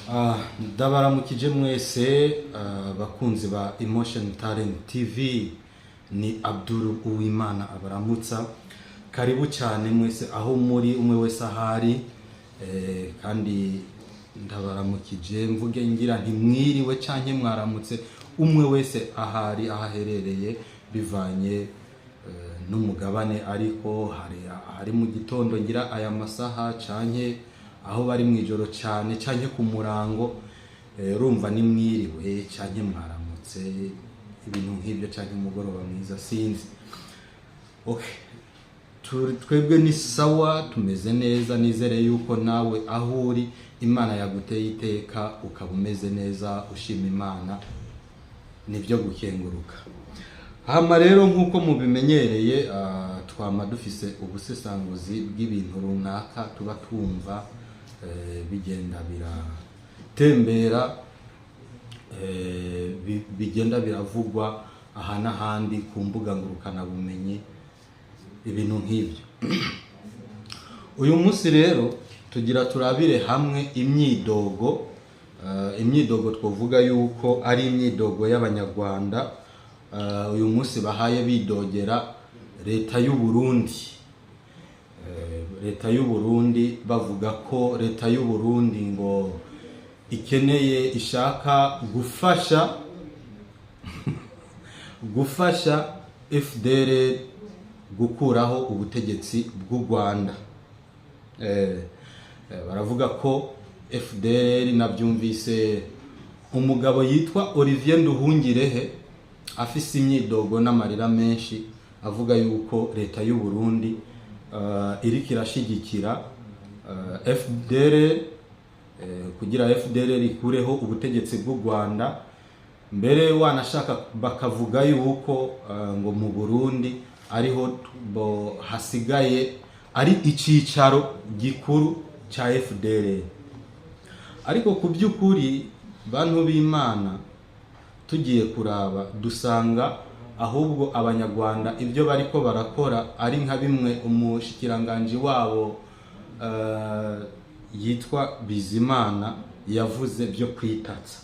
Ndabaramukije mwese bakunzi ba Emotion Talent TV, ni Abdul Uwimana abaramutsa. Karibu cyane mwese aho muri, umwe wese ahari, kandi ndabaramukije mvuge ngira ntimwiriwe canke mwaramutse, umwe wese ahari ahaherereye bivanye n'umugabane, ariko hari mu gitondo ngira aya masaha canke aho bari mwijoro cyane canke ku murango, urumva ni mwiriwe canke mwaramutse, ibintu nk'ibyo canke umugoroba mwiza sinzi. Twebwe ni sawa, tumeze neza, nizere yuko nawe aho uri Imana yaguteye iteka ukaba umeze neza, ushima Imana, nibyo gukenguruka. Hama rero nkuko mubimenyereye, twama dufise ubusesanguzi bw'ibintu runaka tuba twumva bigenda biratembera, bigenda biravugwa aha n'ahandi ku mbuga ngurukana bumenyi, ibintu nk'ibyo. Uyu munsi rero tugira turabire hamwe imyidogo twovuga yuko ari imyidogo y'abanyarwanda uyu munsi bahaye bidogera leta y'u Burundi. Leta y'u Burundi bavuga ko leta y'u Burundi ngo ikeneye, ishaka gufasha FDL gukuraho ubutegetsi bw'u Rwanda. Baravuga ko FDL, nabyumvise umugabo yitwa Olivier Nduhungirehe afise imyidogo n'amarira menshi, avuga yuko leta y'u Burundi iriko irashigikira FDL kugira FDL ikureho ubutegetsi bw'u Rwanda. Mbere wanashaka bakavuga yuko ngo mu Burundi ariho hasigaye ari icicaro gikuru cha FDL. Ariko ku by'ukuri bantu b'Imana tugiye kuraba dusanga ahubwo abanyarwanda ibyo bariko barakora ari nka bimwe umushikiranganje wabo yitwa Bizimana yavuze byo kwitatsa.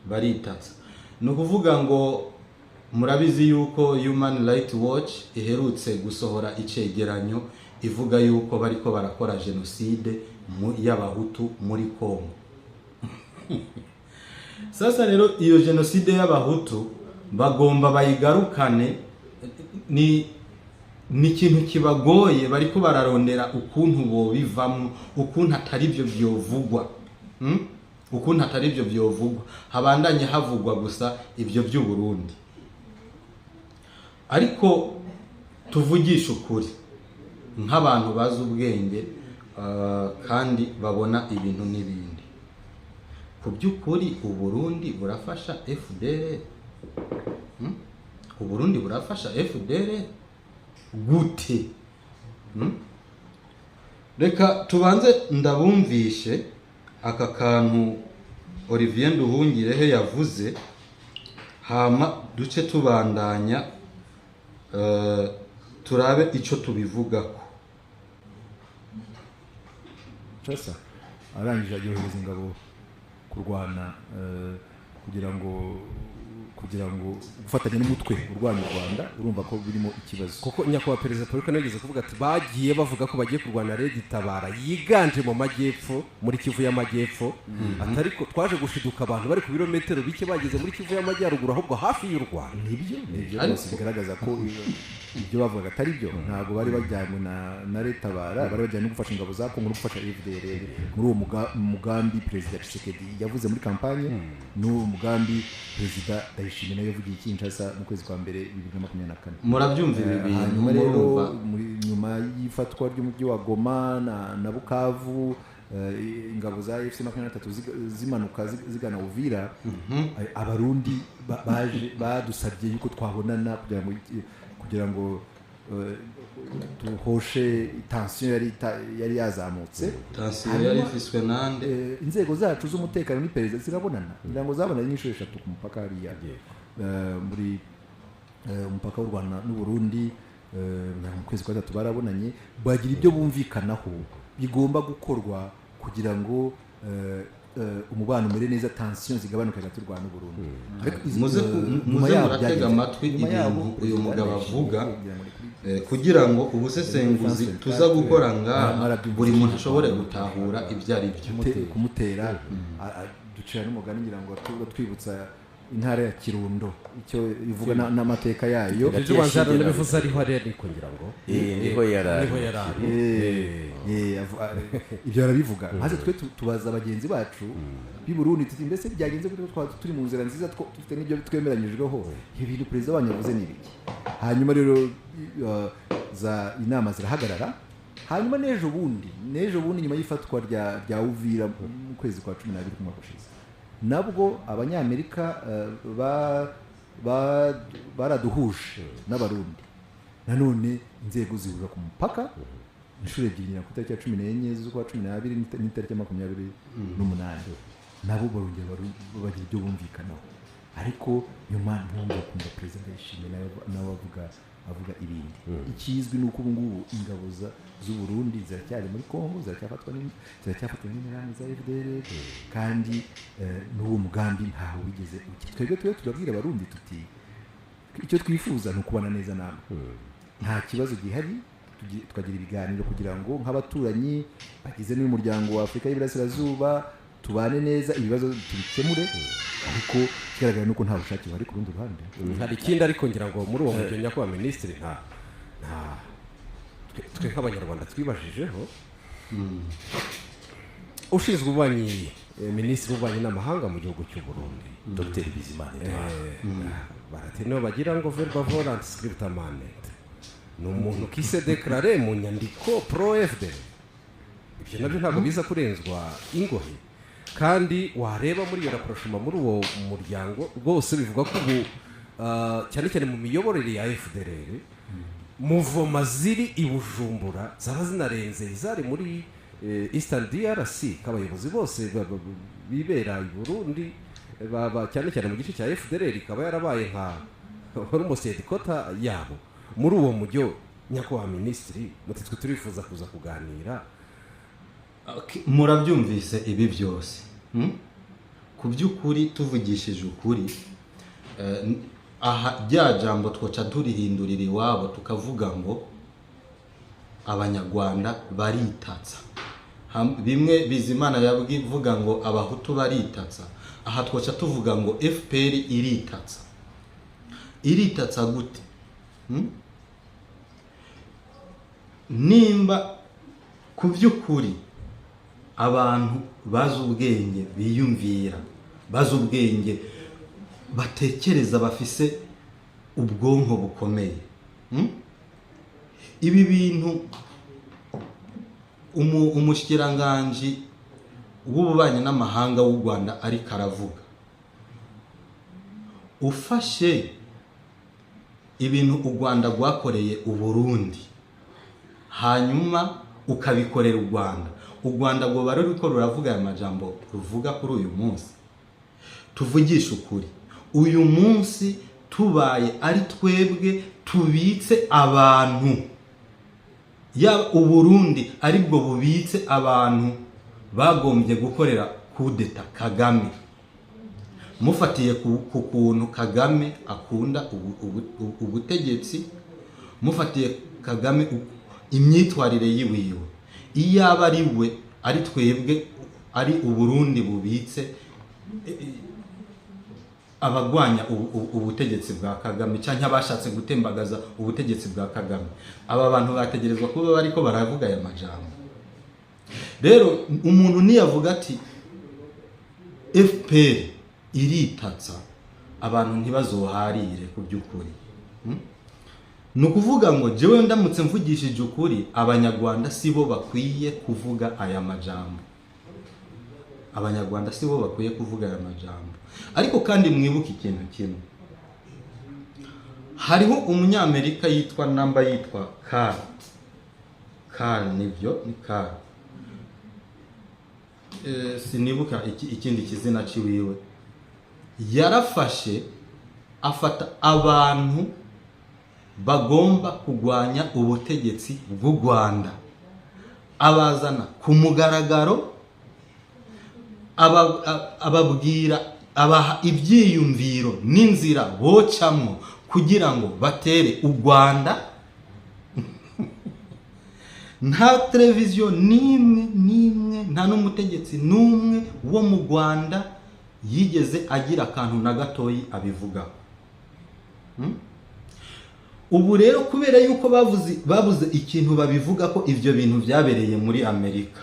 Baritatsa. No kuvuga ngo murabizi yuko Human Rights Watch iherutse gusohora icegeranyo ivuga yuko bariko barakora genocide y'abahutu muri Kongo. Sasa rero iyo genocide y'abahutu bagomba bayigarukane, ni ikintu kibagoye, bariko bararondera ukuntu bobivamo, ukuntu atari byo byovugwa, ukuntu atari byo byovugwa, habandanye havugwa gusa ibyo by'u Burundi. Ariko tuvugisha ukuri nk'abantu bazi ubwenge kandi babona ibintu n'ibindi, ku by'ukuri u Burundi burafasha FDL? U Burundi burafasha FDL gute? Reka tubanze ndabumvishe aka kantu Olivier Nduhungirehe yavuze, hama duce tubandanya turabe ico tubivugako. Chasa arangije yohereza ingabo kurwana kugira ngo gufatanya n'umutwe urwanya u Rwanda. Urumva ko birimo ikibazo, kuko nyakubahwa perezida Paul Kagame yageze kuvuga ati bagiye bavuga ko bagiye kurwana Red Tabara yiganje mu majyepfo, muri Kivu y'amajyepfo. Atariko twaje gushiduka abantu bari ku birometero bike bageze muri Kivu y'amajyaruguru, ahubwo hafi y'u Rwanda. nibyo byose bigaragaza ko ibyo bavuga atari byo. Ntabwo bari bajyanye na Red Tabara, bari bajyanye no gufasha ingabo za Kongo no gufasha FDL muri uwo mugambi perezida Tshisekedi yavuze muri kampanye, n'uwo mugambi perezida Ndayishimiye nawe yavugiye Kinshasa mu kwezi kwa mbere 2024. Murabyumva ibi bintu. Hanyuma rero nyuma y'ifatwa ry'umujyi wa Goma na Bukavu, ingabo za FC-23 zimanuka zigana Uvira, abarundi badusabye yuko twabonana kugira ngo tuhoshe tension yari yazamutse. Tension yari ifiswe nande? Inzego zacu z'umutekano ni perezida zirabonana, ngo zabonanye n'inshuro 3 ku mupaka hariya muri umupaka w'u Rwanda n'u Burundi. Mu kwezi kwa 3 barabonanye, bagira ibyo bumvikanaho bigomba gukorwa kugira ngo umubano umere neza, tension zigabanuke hagati y'u Rwanda n'u Burundi. muze muratega amatwi ibintu uyu mugabo avuga kugira ngo ubusesenguzi tuza gukora ngaha buri muntu ashobore gutahura ibyo ari byo. Kumutera ducira n'umugani ngira ngo twibutsa intara ya Kirundo icyo ivuga n'amateka yayo. Ibyo banzara nabivuze ariho ariko ngira ngo niho yarari ibyo arabivuga. Maze twe tubaza abagenzi bacu b'i Burundi tuti mbese byagenze gute ko turi mu nzira nziza dufite n'ibyo twemeranyijweho, ibintu perezida wanyu yavuze ni ibiki? Hanyuma rero za inama zirahagarara. Hanyuma n'ejo bundi nyuma y'ifatwa rya Uvira mu kwezi kwa 12 kumwaka ushize, nabwo abanyamerika baraduhuje n'abarundi, nanone inzego zihurira ku mupaka inshuro ebyiri ku itariki ya 14 z'ukwa 12 n'itariki ya 28, nabo barongera bagira ibyo bumvikanaho. Ariko nyuma ntumva kumva perezida yishimye nawe avuga ibindi. Ikizwi ni uko ubu ngubu ingabo z'u Burundi ziracyari muri Kongo, ziracyafatwa n'interahamwe za FDL, kandi n'uwo mugambi ntaho wigeze uki. Twebwe turabwira abarundi tuti icyo twifuza ni ukubana neza namwe, nta kibazo gihari, tukagira ibiganiro kugira ngo nk'abaturanyi bagize n'umuryango wa Afurika y'Iburasirazuba tubane neza, ibibazo tubikemure. Ariko kigaragara nuko nta bushake bari ku rundi ruhande. Hari ikindi ariko ngira ngo muri uwo mugenya kwa minisitiri twe nk'abanyarwanda twibajijeho, ushinzwe ububanyi, minisitiri w'ububanyi n'amahanga mu gihugu cy'u Burundi, Dr Bizimana baratenewe bagira ngo verba volant scripta manent, ni umuntu kise declare mu nyandiko pro FDL. Ibyo nabyo ntabwo biza kurenzwa ingohe, kandi wareba muri iyo raporoshima muri uwo muryango rwose bivuga ko ubu cyane cyane mu miyoborere ya FDL muvoma ziri i Bujumbura zaba zinarenze izari muri Eastern DRC, k'abayobozi bose bibera i Burundi cyane cyane mu gice cya FDL ikaba yarabaye nka almost headquarter yabo. Muri uwo mujyo nyakubahwa minisitiri, mutitwe turifuza kuza kuganira. Murabyumvise ibi byose ku by'ukuri, tuvugishije ukuri, aha rya jambo twoca turihindurira iwabo tukavuga ngo abanyarwanda baritatsa. Bimwe Bizimana yavuga ngo abahutu baritatsa, aha twoca tuvuga ngo FPR iritatsa. Iritatsa gute? Nimba ku by'ukuri abantu bazi ubwenge, biyumvira, bazi ubwenge, batekereza, bafise ubwonko bukomeye, ibi bintu umushikiranganji w'ububanyi n'amahanga w'u Rwanda ariko aravuga, ufashe ibintu u Rwanda rwakoreye u Burundi hanyuma ukabikorera u Rwanda ngo bari riko ruravuga aya majambo ruvuga kuri uyu munsi. Tuvugisha ukuri, uyu munsi tubaye ari twebwe tubitse abantu, ya u Burundi aribwo bubitse abantu bagombye gukorera kudeta Kagame, mufatiye ku kuntu Kagame akunda ubutegetsi, mufatiye Kagame imyitwarire yiwiwe. Iyaba ari we, ari twebwe, ari u Burundi bubitse abagwanya ubutegetsi bwa Kagame cyangwa abashatse gutembagaza ubutegetsi bwa Kagame, aba bantu bategerezwa kuba bariko baravuga aya majambo. Rero umuntu niyavuga ati FPR iritatsa, abantu ntibazoharire ku by'ukuri. Ni ukuvuga ngo jewe ndamutse mvugishije ukuri, abanyarwanda sibo bakwiye kuvuga aya majambo. Abanyarwanda sibo bakwiye kuvuga aya majambo. Ariko kandi mwibuke ikintu kimwe, hariho umunyamerika yitwa Carl, nibyo ni Carl, sinibuka ikindi kizina ciwiwe, yarafashe afata abantu bagomba kugwanya ubutegetsi bw'u Rwanda, abazana ku mugaragaro ababwira, abaha ibyiyumviro n'inzira bocamwo kugira ngo batere u Rwanda. Nta televiziyo n'imwe nta n'umutegetsi n'umwe wo mu Rwanda yigeze agira akantu na gatoyi abivugaho. Ubu rero kubera yuko babuze ikintu babivuga ko ibyo bintu byabereye muri Amerika,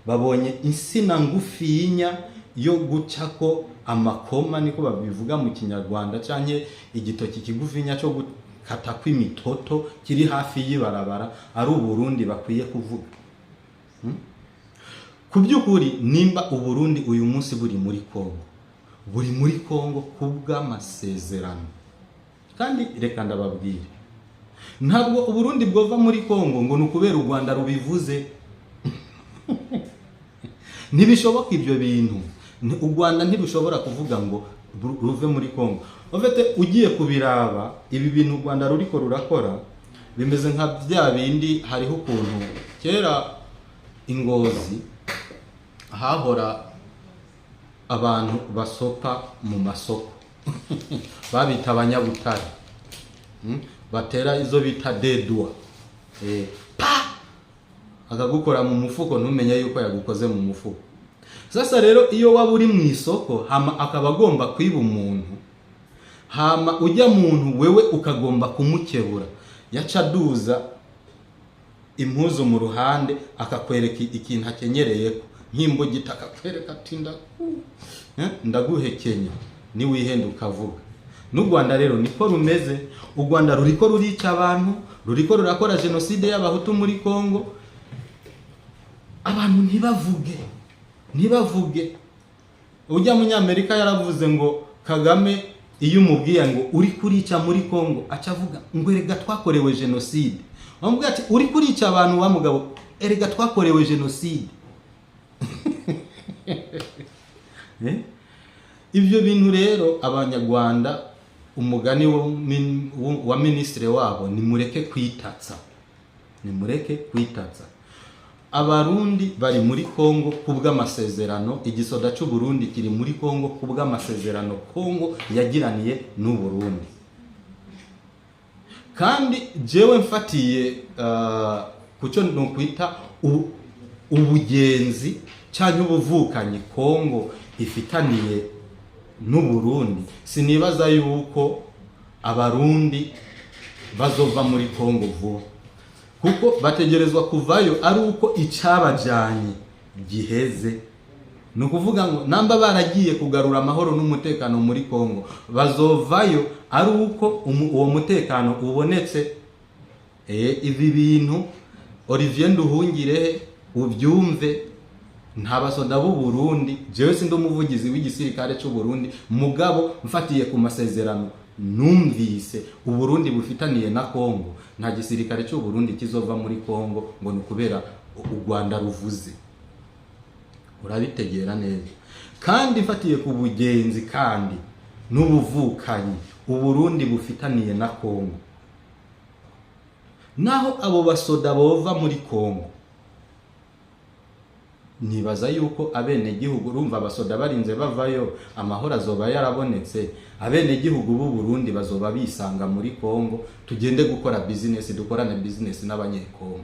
babonye insina ngufinya yo gucako amakoma, niko babivuga mu Kinyarwanda, cyane igitoki kigufinya cyo gukata kw'imitoto kiri hafi y'ibarabara, ari Uburundi bakwiye kuvuga. Ku by'ukuri nimba Uburundi uyu munsi buri muri Kongo kubw'amasezerano, kandi reka ndababwire, ntabwo Uburundi bwova muri Kongo ngo nukubera u Rwanda rubivuze. Ntibishoboka ibyo bintu. U Rwanda ntirushobora kuvuga ngo ruve muri Kongo. Ofete ugiye kubiraba ibi bintu u Rwanda ruriko rurakora bimeze nka bya bindi, hariho ukuntu kera Ingozi hahora abantu basopa mu masoko babita abanyabutare, batera izo bita dedwa, akagukora mu mufuko ntumenye yuko yagukoze mu mufuko. Sasa rero iyo waba uri mu isoko hama akaba agomba kwiba umuntu, hama ujya muntu wewe ukagomba kumukebura, yaca duza impuzu mu ruhande akakwereka ikintu akenyereyeko nk'imbugita, akakwereka ati ndaguhekenya niwihenda ukavuga. N'u Rwanda rero niko rumeze. U Rwanda ruriko rurica abantu, ruriko rurakora genocide y'abahutu muri Kongo. Abantu ntibavuge. Ujya munyamerika yaravuze ngo Kagame iyo umubwiye ngo uri kurica muri Kongo aca avuga ngo erega twakorewe genocide. Bamubwira ati uri kurica abantu wa mugabo, erega twakorewe genocide. Ibyo bintu rero Abanyarwanda, umugani wa ministre wabo, nimureke kwitatsa. Abarundi bari muri Kongo kubw'amasezerano, igisoda cy'u Burundi kiri muri Kongo kubw'amasezerano Kongo yagiraniye n'u Burundi. Kandi jewe mfatiye kucyo nokwita ubugenzi cyangwa ubuvukanyi Kongo ifitaniye n'u Burundi, sinibaza yuko Abarundi bazova muri Kongo vuba, kuko bategerezwa kuvayo ari uko icabajanye giheze. Ni ukuvuga ngo namba baragiye kugarura amahoro n'umutekano muri Kongo, bazovayo ari uko uwo mutekano ubonetse. Ibi bintu Olivier Nduhungire ubyumve, nta basoda b'u Burundi, jewe sindi umuvugizi w'igisirikare cy'u Burundi, mugabo mfatiye ku masezerano numvise u Burundi bufitaniye na Kongo, nta gisirikare cy'u Burundi kizova muri Kongo ngo nukubera u Rwanda ruvuze. Urabitegera neza. Kandi mfatiye ku bugenzi kandi n'ubuvukanyi u Burundi bufitaniye na Kongo, naho abo basoda bova muri Kongo, nibaza yuko abene gihugu, urumva abasoda barinze bavayo amahoro azoba yarabonetse, abene gihugu b'u Burundi bazoba bisanga muri Kongo, tugende gukora business, dukorane business n'abanyekongo.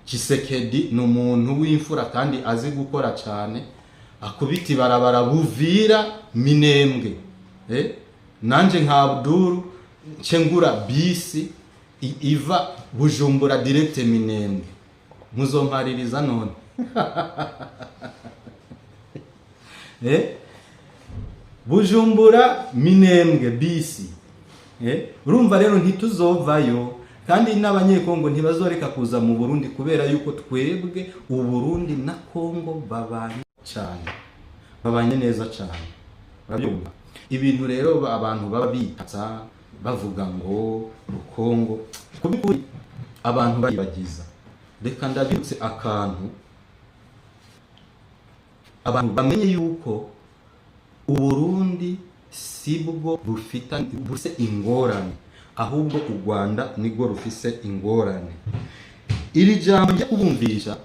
Tshisekedi ni umuntu w'imfura kandi azi gukora cyane, akubita barabara Buvira Minembwe. Nanje nka Abdul Chengura bisi iva Bujumbura direct Minembwe, muzompaririza none. Bujumbura Minembwe bisi. Urumva rero ntituzovayo, kandi n'abanyekongo ntibazoreka kuza mu Burundi kubera yuko twebwe u Burundi na Kongo babanye cyane, babanye neza cyane. Urabyumva? Ibintu rero abantu baba bitatsa bavuga ngo Kongo, kubikuri abantu bagiza. Reka ndabitse akantu abantu bamenye yuko u Burundi sibwo bufise ingorane, ahubwo u Rwanda nigwo rufise ingorane. Iri jambo ryo kubumvisha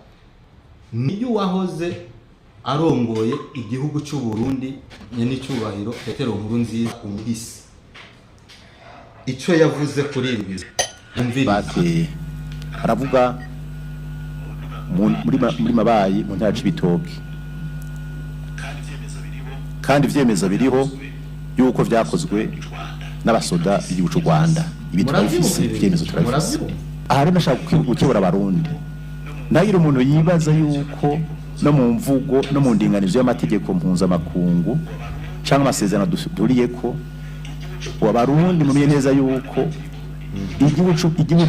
niyo wahoze arongoye igihugu cy'u Burundi n'icyubahiro Petero Nkurunziza umuhisi icyo yavuze kuri ibi bati aravuga muri mabayi mu ntara y'ibitoki kandi ivyemezo biriho yuko vyakozwe n'abasoda b'igihugu cy'u Rwanda ibi turabifise ivyemezo turabifise aha rero nashaka gukebura abarundi nagira umuntu yibaza yuko no mu mvugo no mu ndinganizo y'amategeko mpuzamakungu cyangwa amasezerano duriyeko abarundi mumenye neza yuko igihugu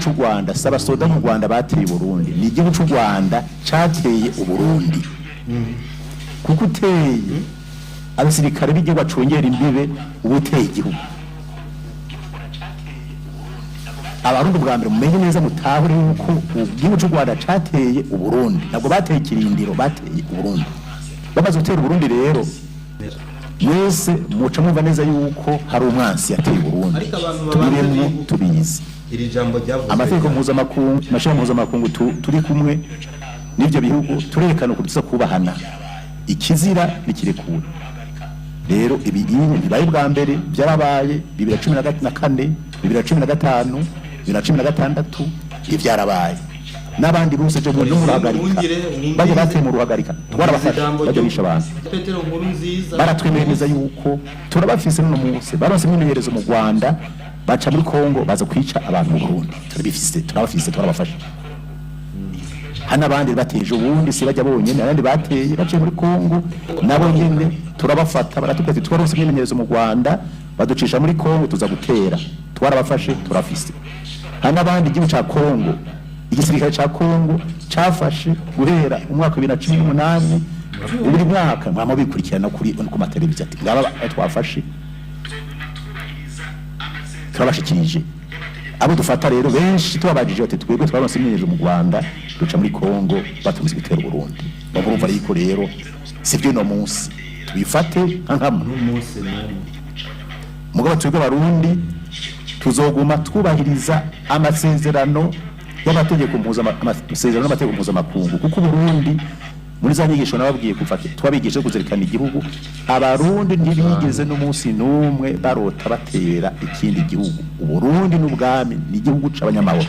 cy'u Rwanda s'abasoda mu Rwanda bateye Burundi ni igihugu cy'u Rwanda cyateye Uburundi kuko uteye abasirikare b'igihugu acungera imbibe ubuteye igihugu abarundi bwa mbere mumenye neza mutahure yuko igihugu cy'u Rwanda cyateye Uburundi ntabwo bateye ikirindiro bateye Uburundi bamaze gutera Uburundi rero mwese muca mwumva neza yuko hari umwansi yateye Burundi tubiremwo tubizi iri jambo ryavuze amategeko mpuzamakungu turi kumwe n'ibyo bihugu turerekana uko tuza kubahana ikizira bikirekura rero ibi bibaye bwa mbere byarabaye 2014 2015 2016 ibyarabaye n'abandi bose cyo muri ruhagarika baje bateye mu ruhagarika twarabafasha baje bisha abantu Petero Nkurunziza baratwemereza yuko turabafise no munsi baronse imyerezo mu Rwanda baca muri Kongo baza kwica abantu mu Burundi turabafise turabafasha hana abandi bateje ubundi si bajya bonyene abandi bateye baciye muri Kongo nabo nyene turabafata baratukaze twarose imyerezo mu Rwanda baducisha muri Kongo tuza gutera twarabafashe turafise hana abandi igihugu ca Kongo igisirikare ca Kongo cafashe guhera umwaka 2018 buri mwaka mwamo bikurikirana kuri ku mateleviziyo ati ngaba twafashe turabashikirije abo dufata rero benshi tubabajije ati twebwe twaronse imyerezo mu Rwanda duca muri Kongo batumize bitera Burundi bagurumva ariko rero sivyo no munsi tubifate nk'amwe n'umunsi mugabo twebwe Barundi tuzoguma twubahiriza amasezerano y'amategeko mpuzamakungu kuko Burundi muri za nyigisho nababwiye kufata twabigishe kuzerikana igihugu abarundi ntibigeze n'umunsi numwe barota batera ikindi gihugu Uburundi n'ubwami ni igihugu c'abanyamahoro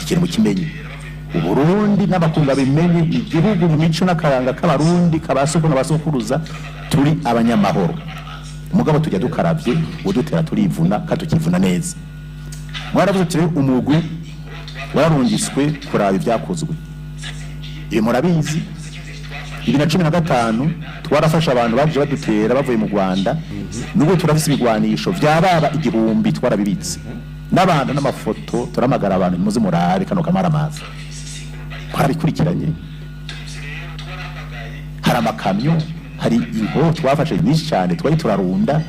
ikintu kimenye Uburundi n'abakunga bimenye ni igihugu mu mico n'akaranga k'abarundi kabasoko n'abasokuruza turi abanyamahoro umugabo tujya dukaravye udutera turivuna katukivuna neza mwaravuze tire umugwi wararungiswe kuraba ibyakozwe iyo murabizi 2015 twarafasha abantu baje badutera bavuye mu Rwanda nubwo turafise ibigwanisho byababa igihumbi twarabibitse n'abantu n'amafoto turamagara abantu muze murabe kano kamaramaza twarabikurikiranye hari amakamyo hari ingo twafashe nyinshi cyane twari turarunda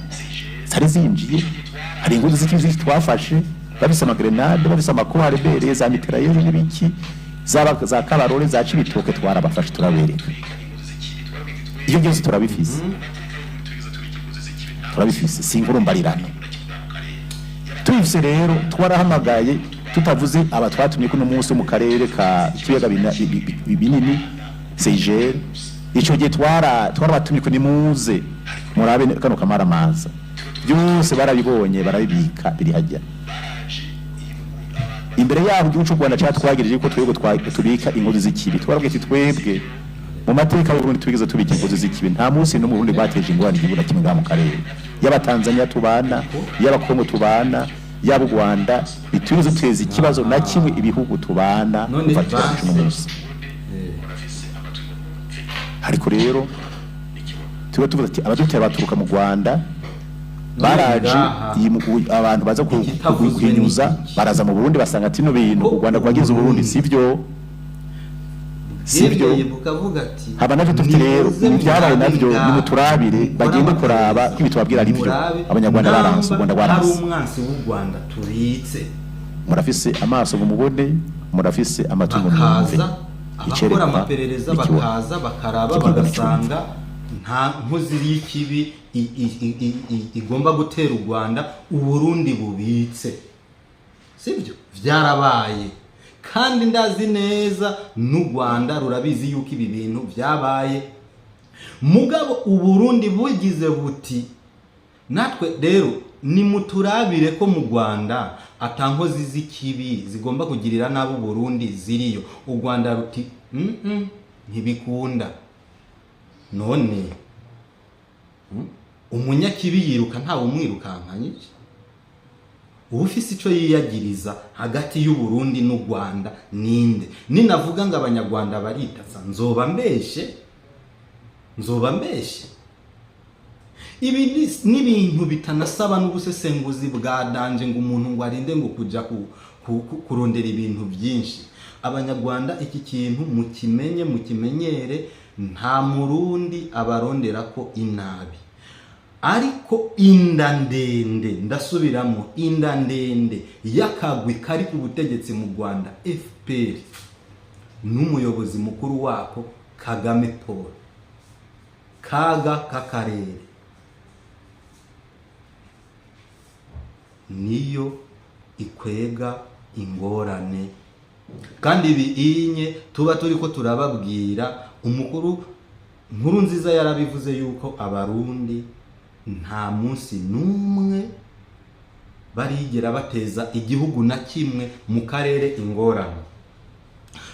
zari zinjiye hari inguzi z'ikizi twafashe babise amagrenade babise amakware bere za mitrailleuse n'ibiki za kabarore za cibitoke twarabafashe turabereka iyo byose turabifise singurumbarirano tubifise rero twarahamagaye tutavuze aba twatumye kuno munsi mu karere ka kiyaga binini CIGR ico gihe twarabatumye kuni muze murabe kano kamaramaza byose barabibonye barabibika biri hajya imbere yabo igihugu cy'u Rwanda cyatwagirije ko twebwe tubika ingozi z'ikibi twarabwiye twebwe mu mateka y'u Burundi tubigeze tubika ingozi z'ikibi nta munsi no mu Burundi bateje ingorane igihugu na kimwe mu karere y'aba Tanzania tubana y'aba Kongo tubana y'aba Rwanda bitugeze tweze ikibazo na kimwe ibihugu tubana kufatira mu munsi ariko rero tuvuga ati abadutera baturuka mu Rwanda baraje abantu baza kuhinyuza baraza mu Burundi basanga ati no bintu u Rwanda rwagize Burundi sivyo bukavuga ati haba navyo tufite rero ibyabaye navyo ni muturabire bagende kuraba kwibitwabwira ari byo abanyarwanda baranse u Rwanda rwaranse ari umwansi w'u Rwanda tubitse murafise amaso mu mubone murafise amatungo mu mubone abakora amaperereza bakaza bakaraba bagasanga nta nkozi y'ikibi igomba gutera u Rwanda u Burundi bubitse sibyo byarabaye kandi ndazi neza n'u Rwanda rurabizi yuko ibi bintu byabaye. Mugabo Uburundi bugize buti natwe rero nimuturabire ko mu Rwanda atankozi z'ikibi zigomba kugirira nabo Burundi ziriyo. U Rwanda ruti ntibikunda. None umunyakibi yiruka ntawe umwirukankanye. Ufise ico yiyagiriza hagati y'u Burundi n'u Rwanda ninde? Ninavuga ngo abanyarwanda baritatsa nzoba mbeshe. Ibi ni ibintu bitanasaba n'ubusesenguzi bwa danje ngo umuntu ngo arinde ngo kujya kurondera ibintu byinshi. Abanyarwanda iki kintu mukimenye mukimenyere, nta murundi abarondera ko inabi. Ariko inda ndende, ndasubiramo, inda ndende yakagwi kari ku butegetsi mu Rwanda FPR n'umuyobozi mukuru wako Kagame Paul, kaga kakarere, niyo ikwega ingorane. Kandi ibi inye tuba turi ko turababwira, umukuru Nkurunziza yarabivuze yuko abarundi nta munsi n'umwe barigera bateza igihugu na kimwe mu karere ingorane.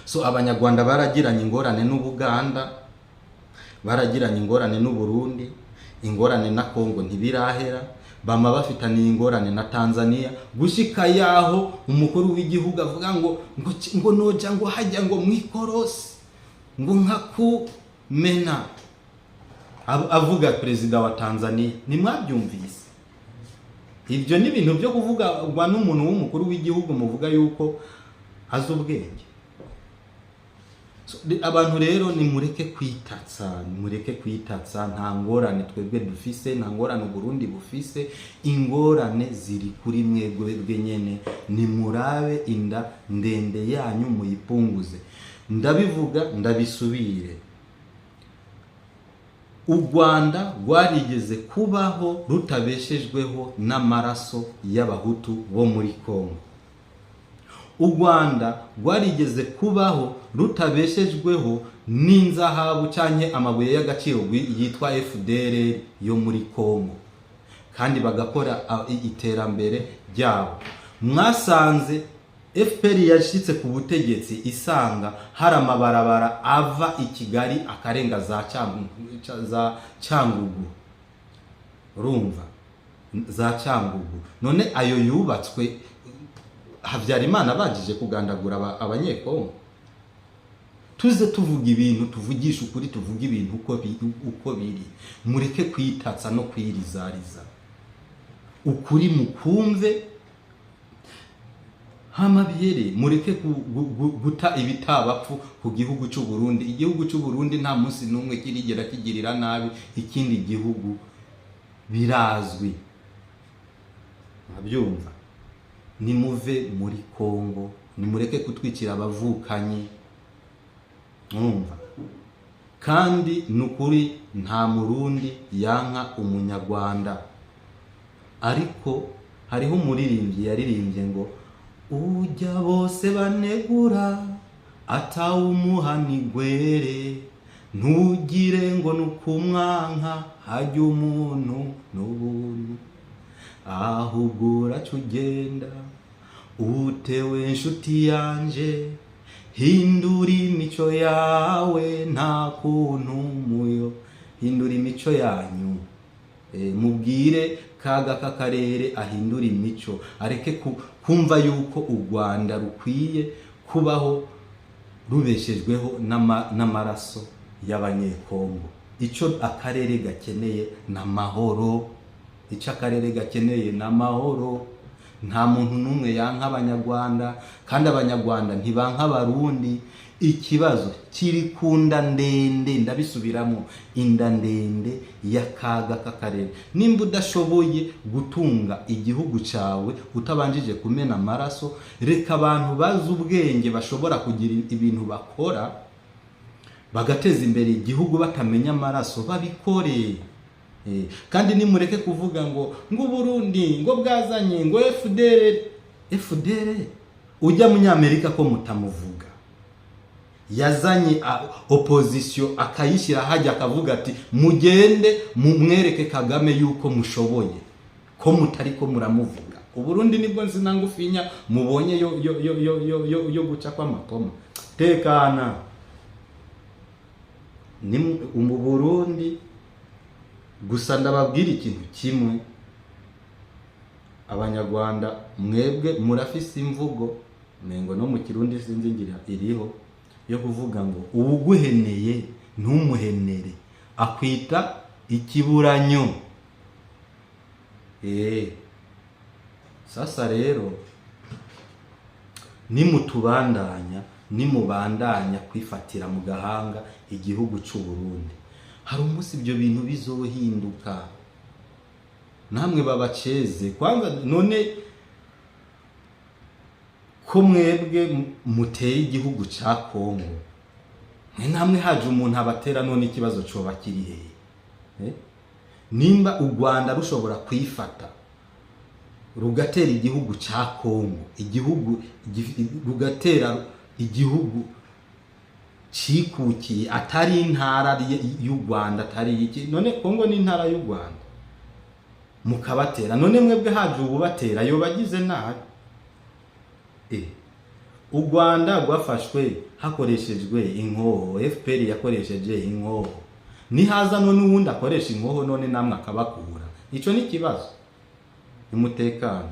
So abanyarwanda baragiranye ingorane n'Ubuganda, baragiranye ingorane n'Uburundi, ingorane na Kongo ntibirahera, bama bafitaniye ingorane na Tanzania, gushika yaho umukuru w'igihugu avuga ngo noja ngo hajya ngo mwikorosi ngo nkakumena. Avuga perezida wa Tanzania, nimwabyumvise? Ibyo ni ibintu byo kuvugwa n'umuntu w'umukuru w'igihugu muvuga yuko azi ubwenge. Abantu rero nimureke kwitatsa, nta ngorane twebwe dufise, nta ngorane Burundi bufise, ingorane ziri kuri mwebwe nyene. Nimurabe inda ndende yanyu muyipunguze. Ndabivuga ndabisubire, u Rwanda rwarigeze kubaho rutabeshejweho n'amaraso y'abahutu bo muri Kongo. U Rwanda rwarigeze kubaho rutabeshejweho n'inzahabu canke amabuye y'agaciro yitwa FDLR yo muri Kongo, kandi bagakora iterambere ryabo. Mwasanze FPR yashitse ku butegetsi isanga hari amabarabara ava i Kigali akarenga za Cyangugu, urumva, za Cyangugu. None ayo yubatswe Habyarimana bagije kugandagura abanyekongo. Tuze tuvuga ibintu, tuvugisha ukuri, tuvuga ibintu uko biri. Mureke kwitatsa no kwirizariza, ukuri mukumve hamabyere. Mureke guta ibitabapfu ku gihugu cy'u Burundi. Igihugu cy'u Burundi nta munsi n'umwe kirigera kigirira nabi ikindi gihugu, birazwi. Nabyumva. Nimuve muri Kongo, nimureke kutwikira abavukanyi, mwumva. Kandi nukuri nta murundi yanka umunyarwanda. Ariko hariho umuririmbyi yaririmbye ngo ujya bose banegura atawumuhanigwere, ntugire ngo nukumwanka hajya umuntu n'ubuntu, ahubwo uracugenda utewe nshuti yanje, hindura imico yawe nta kuntu muyo, hindura imico yanyu. Mubwire kaga kakarere ahindura imico, areke kumva yuko u Rwanda rukwiye kubaho rubeshejweho n'amaraso y'abanyekongo. Ico akarere gakeneye n'amahoro, ico akarere gakeneye n'amahoro. Nta muntu n'umwe yanka abanyarwanda, kandi abanyarwanda ntibanka abarundi. Ikibazo kiri kunda ndende, ndabisubiramo, inda ndende y'akaga k'akarere. Nimba udashoboye gutunga igihugu cawe utabanjije kumena amaraso, reka abantu bazi ubwenge bashobora kugira ibintu bakora bagateza imbere igihugu batamenya amaraso babikore. Kandi nimureke kuvuga ngo Burundi ngo bwazanye ngo FDLR. ujya munyamerika ko mutamuvuga yazanye opposition akayishyira hajya akavuga ati mugende mumwereke Kagame yuko mushoboye ko mutari ko muramuvuga. Uburundi nibwo nzina ngufinya mubonye yo guca kwa makoma. Tekana ni mu Burundi gusa ndababwira ikintu kimwe, Abanyarwanda mwebwe murafise imvugo mengo no mu Kirundi sinzi ngira iriho yo kuvuga ngo ubuguheneye ntumuhenere akwita ikiburanyo. Sasa rero nimubandanya kwifatira mu gahanga igihugu cy'u Burundi, hari umunsi ibyo bintu bizohinduka, namwe babaceze kwanza. None ko mwebwe muteye igihugu cya Kongo, namwe haje umuntu abatera, none ikibazo cyoba kiri hehe? Nimba u Rwanda rushobora kwifata rugatera igihugu cya Kongo, rugatera igihugu cikukiye atari intara y'u Rwanda, atari iki, none Kongo ni intara y'u Rwanda, mukabatera, none mwebwe haje ububatera yo bagize nabi. U Rwanda rwafashwe hakoreshejwe inkoho, FPR yakoresheje inkoho, nihaza none uwundi akoresha inkoho none namwe akabakura, ico ni kibazo. Umutekano,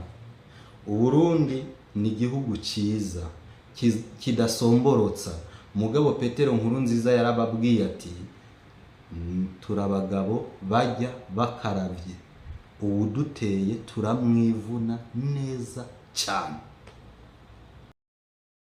Uburundi ni igihugu ciza kidasomborotsa. Mugabo Petero Nkurunziza yarababwiye ati turabagabo bajya bakaravye, uwuduteye turamwivuna neza cyane.